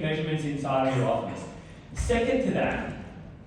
measurements inside of your office. Second to that,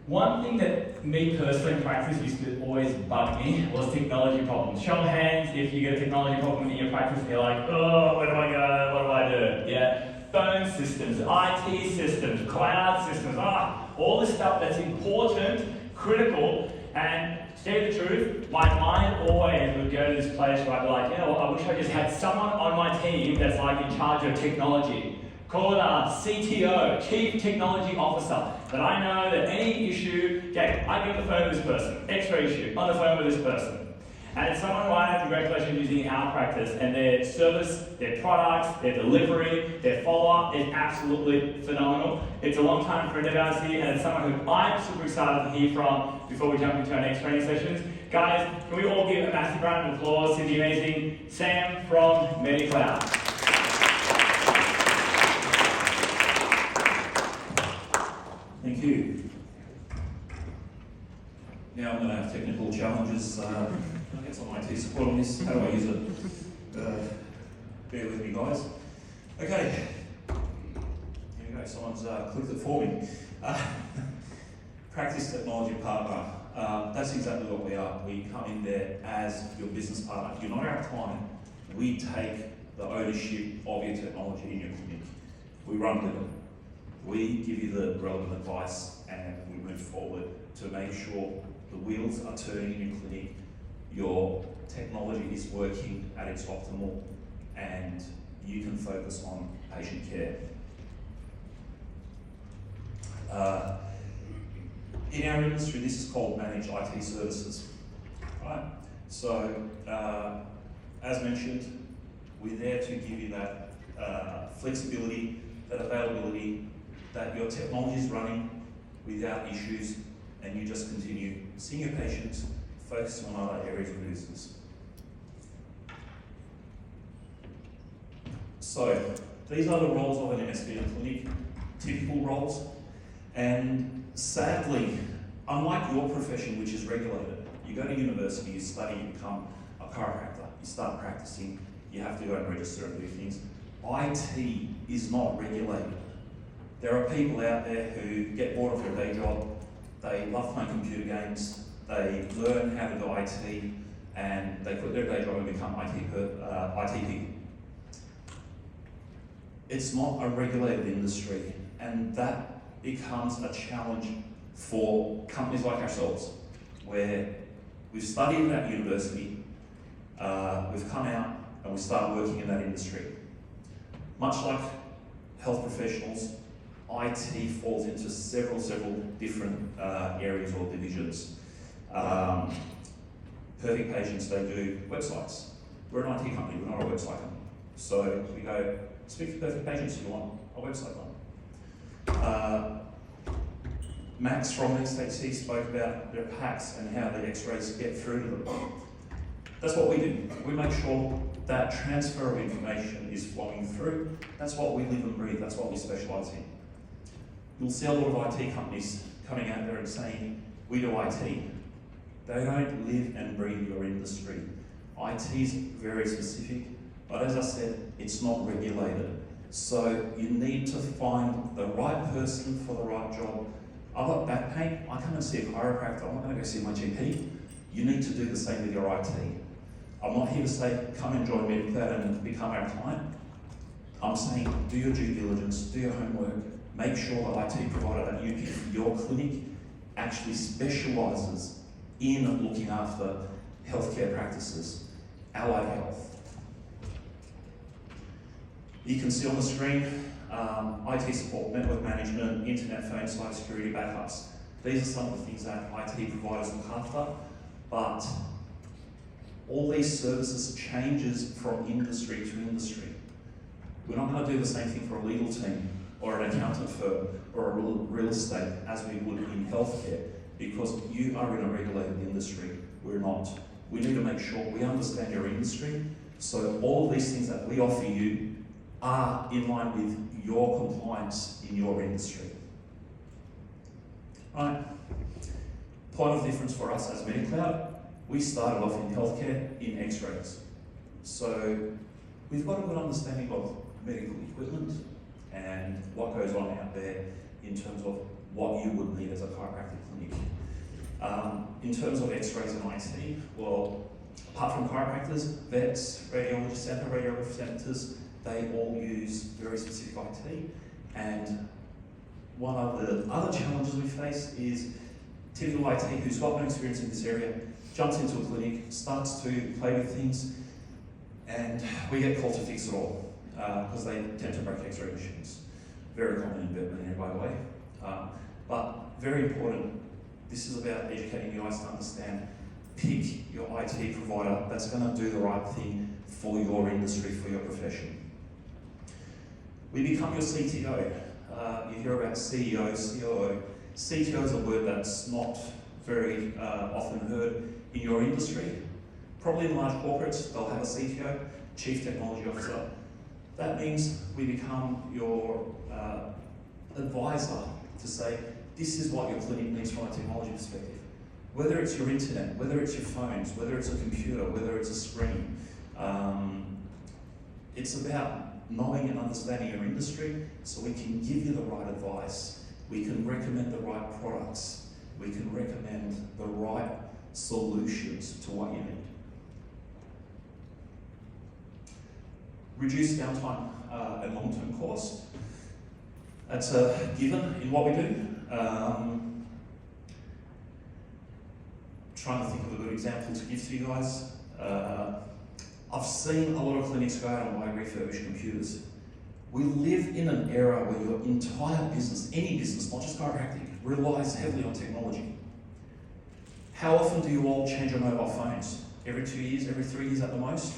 one thing that me personally in practice used to always bug me was technology problems. Show of hands if you get a technology problem in your practice and you're like, oh, where do I go? What do I do? Yeah. Phone systems, IT systems, cloud systems, all this stuff that's important, critical, and to tell you the truth, my mind always would go to this place where I'd be like, I wish I just had someone on my team that's like in charge of technology. Call it a CTO, Chief Technology Officer, that I know that any issue, okay, I get on the phone with this person, X-ray issue, on the phone with this person. And it's someone who I have the great pleasure of using in our practice, and their service, their products, their delivery, their follow-up is absolutely phenomenal. It's a long-time friend of ours here, and it's someone who I'm super excited to hear from before we jump into our next training sessions. Guys, can we all give a massive round of applause to the amazing Sam from MediCloud. Thank you. Now I'm going to have technical challenges. I'll get some IT support on this. How do I use it? Bear with me, guys. Okay. Here we go. Someone's clicked it for me. Practice technology partner. That's exactly what we are. We come in there as your business partner. You're not our client. We take the ownership of your technology in your clinic. We run with it. We give you the relevant advice and we move forward to make sure the wheels are turning in your clinic, your technology is working at its optimal, and you can focus on patient care. In our industry, this is called managed IT services, right? So, as mentioned, we're there to give you that flexibility, that availability, that your technology is running without issues, and you just continue seeing your patients, focusing on other areas of business. So, these are the roles of an MSP in a clinic, typical roles, and sadly, unlike your profession, which is regulated, you go to university, you study, you become a chiropractor, you start practicing, you have to go and register and do things. IT is not regulated. There are people out there who get bored of their day job, they love playing computer games, they learn how to do IT, and they quit their day job and become IT people. It's not a regulated industry, and that becomes a challenge for companies like ourselves, where we've studied at university, we've come out and we start working in that industry. Much like health professionals, IT falls into several different areas or divisions. Perfect Patients, they do websites. We're an IT company, we're not a website company. So we go, speak to Perfect Patients if you want a website one. Max from XHC spoke about their packs and how the x-rays get through to them. That's what we do. We make sure that transfer of information is flowing through. That's what we live and breathe, that's what we specialise in. You'll see a lot of IT companies coming out there and saying, we do IT. They don't live and breathe your industry. IT is very specific, but as I said, it's not regulated. So you need to find the right person for the right job. I've got back pain, I come and see a chiropractor, I'm not going to go see my GP. You need to do the same with your IT. I'm not here to say, come and join MediCloud and become our client. I'm saying, do your due diligence, do your homework, make sure the IT provider that you pick for your clinic actually specialises in looking after healthcare practices, allied health. You can see on the screen, IT support, network management, internet, phone, cybersecurity, backups. These are some of the things that IT providers look after, but all these services changes from industry to industry. We're not going to do the same thing for a legal team or an accountant firm or a real estate as we would in healthcare, because you are in a regulated industry, we're not. We need to make sure we understand your industry, so all of these things that we offer you are in line with your compliance in your industry. Right. Point of difference for us as MediCloud, we started off in healthcare in x-rays. So we've got a good understanding of medical equipment, and what goes on out there in terms of what you would need as a chiropractic clinic. In terms of x-rays and IT, well, apart from chiropractors, vets, radiologists, and radiographer centres, they all use very specific IT. And one of the other challenges we face is typical IT who's got no experience in this area, jumps into a clinic, starts to play with things, and we get called to fix it all because they tend to break x-ray machines. Very common in veterinary, by the way. But very important, this is about educating you guys to understand, pick your IT provider that's going to do the right thing for your industry, for your profession. We become your CTO. You hear about CEO, COO. CTO is a word that's not very often heard in your industry. Probably in large corporates, they'll have a CTO, Chief Technology Officer. That means we become your advisor to say, this is what your clinic needs from a technology perspective. Whether it's your internet, whether it's your phones, whether it's a computer, whether it's a screen. It's about knowing and understanding your industry so we can give you the right advice. We can recommend the right products. We can recommend the right solutions to what you need. Reduce downtime and long-term cost. That's a given in what we do. Trying to think of a good example to give to you guys. I've seen a lot of clinics go out and buy refurbished computers. We live in an era where your entire business, any business, not just chiropractic, relies heavily on technology. How often do you all change your mobile phones? Every 2 years, every 3 years at the most?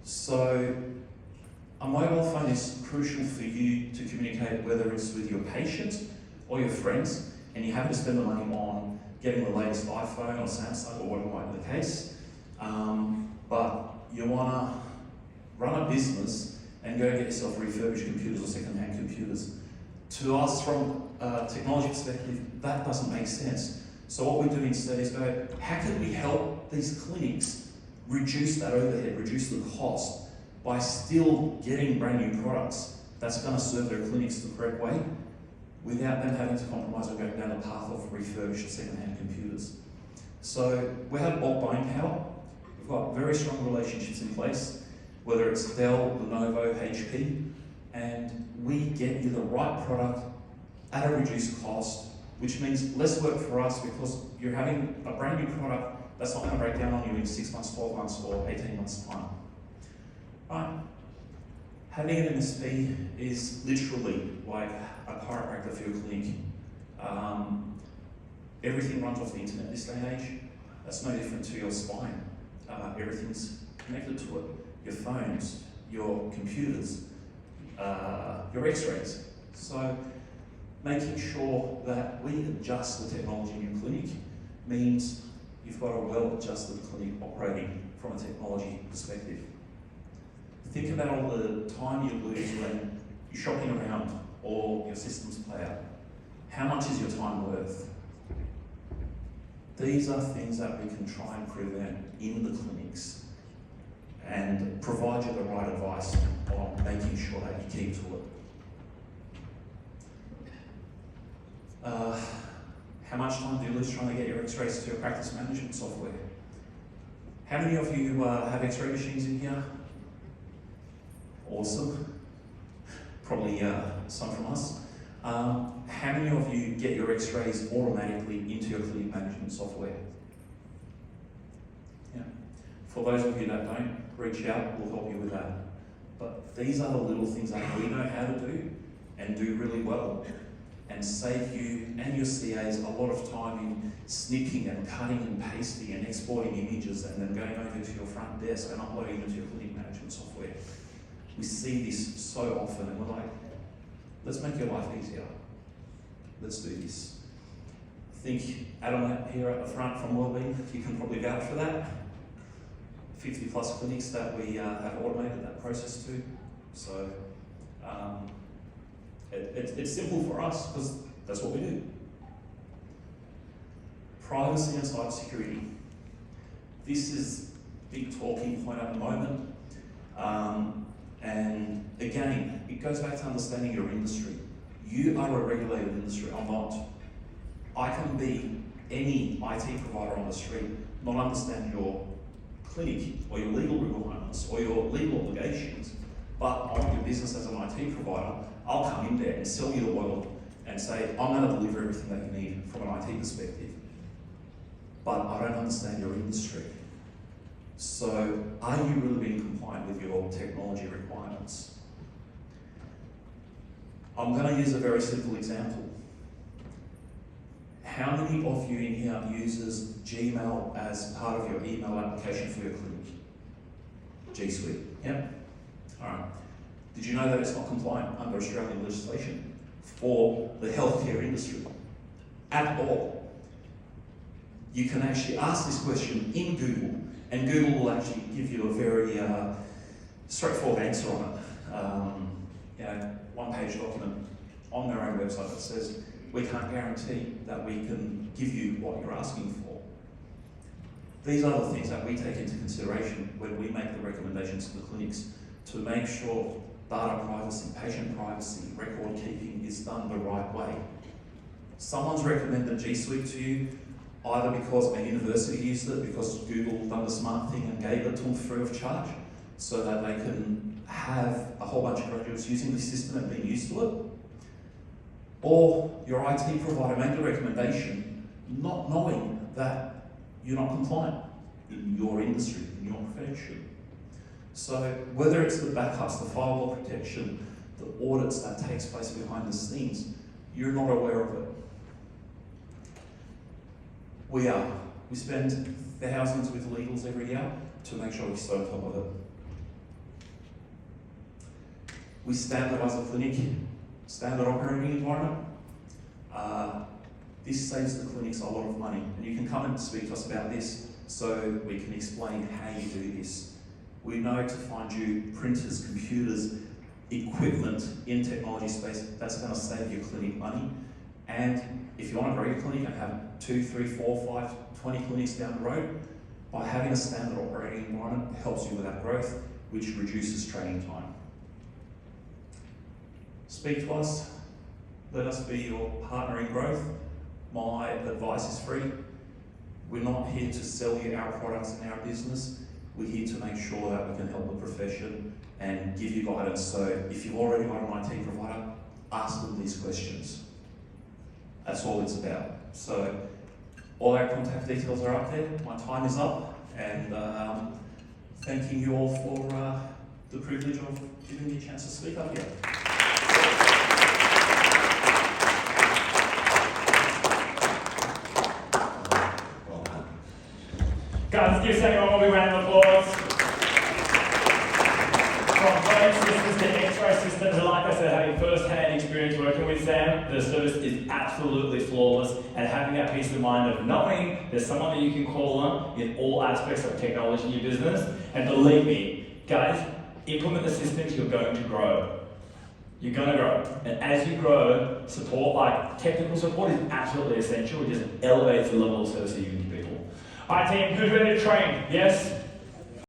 So a mobile phone is crucial for you to communicate, whether it's with your patient or your friends, and you have to spend the money on getting the latest iPhone or Samsung or whatever might be the case. But you want to run a business and go get yourself refurbished computers or second-hand computers. To us, from a technology perspective, that doesn't make sense. So what we do instead is go, how can we help these clinics reduce that overhead, reduce the cost by still getting brand new products that's going to serve their clinics the correct way without them having to compromise or going down the path of refurbished second-hand computers. So we have bulk buying power. We've got very strong relationships in place, whether it's Dell, Lenovo, HP, and we get you the right product at a reduced cost, which means less work for us because you're having a brand new product that's not going to break down on you in 6 months, 12 months, or 18 months' time. Right? Having an MSP is literally like a chiropractor for your clinic. Everything runs off the internet this day and age. That's no different to your spine. Everything's connected to it. Your phones, your computers, your x-rays. So making sure that we adjust the technology in your clinic means you've got a well-adjusted clinic operating from a technology perspective. Think about all the time you lose when you're shopping around or your systems play out. How much is your time worth? These are things that we can try and prevent in the clinics and provide you the right advice on making sure that you keep to it. How much time do you lose trying to get your x-rays to your practice management software? How many of you have x-ray machines in here? Awesome. Probably some from us. How many of you get your x-rays automatically into your clinic management software? Yeah. For those of you that don't, reach out, we'll help you with that. But these are the little things that we know how to do and do really well and save you and your CAs a lot of time in snipping and cutting and pasting and exporting images and then going over to your front desk and uploading them to your clinic management software. We see this so often and we're like, let's make your life easier. Let's do this. I think Adelaide here at the front from Wellbeing, you can probably vouch for that. 50 plus clinics that we have automated that process to. So it's simple for us because that's what we do. Privacy and cybersecurity. This is a big talking point at the moment. And again, it goes back to understanding your industry. You are a regulated industry, I'm not. I can be any IT provider on the street, not understand your clinic or your legal requirements or your legal obligations, but I want your business as an IT provider. I'll come in there and sell you the world and say, I'm going to deliver everything that you need from an IT perspective. But I don't understand your industry. So are you really being compliant with your technology requirements? I'm going to use a very simple example. How many of you in here uses Gmail as part of your email application for your clinic? G Suite, yep. All right. Did you know that it's not compliant under Australian legislation for the healthcare industry at all? You can actually ask this question in Google, and Google will actually give you a very straightforward answer on it. One-page document on their own website that says, we can't guarantee that we can give you what you're asking for. These are the things that we take into consideration when we make the recommendations to the clinics to make sure data privacy, patient privacy, record keeping is done the right way. Someone's recommended G Suite to you either because a university used it, because Google done the smart thing and gave it to them free of charge, so that they can have a whole bunch of graduates using the system and being used to it. Or your IT provider made the recommendation not knowing that you're not compliant in your industry, in your profession. So whether it's the backups, the firewall protection, the audits that takes place behind the scenes, you're not aware of it. We are. We spend thousands with legals every year to make sure we stay on top of it. We standardise a clinic, standard operating environment. This saves the clinics a lot of money, and you can come and speak to us about this so we can explain how you do this. We know to find you printers, computers, equipment in technology space that's going to save your clinic money. And if you want to grow your clinic and have 2, 3, 4, 5, 20 clinics down the road, by having a standard operating environment helps you with that growth, which reduces training time. Speak to us, let us be your partner in growth. My advice is free. We're not here to sell you our products and our business. We're here to make sure that we can help the profession and give you guidance. So if you've already got an IT provider, ask them these questions. That's all it's about. So all our contact details are up there. My time is up, and thanking you all for the privilege of giving me a chance to speak up here. Guys, let's give Sam a big round of applause. From phone systems to X-ray systems, and like I said, having first-hand experience working with Sam, the service is absolutely flawless, and having that peace of mind of knowing there's someone that you can call on in all aspects of technology in your business. And believe me, guys, implement the systems, you're going to grow. You're going to grow. And as you grow, support, like technical support, is absolutely essential. It just elevates the level of service that you give people. All right, team, who's ready to train? Yes?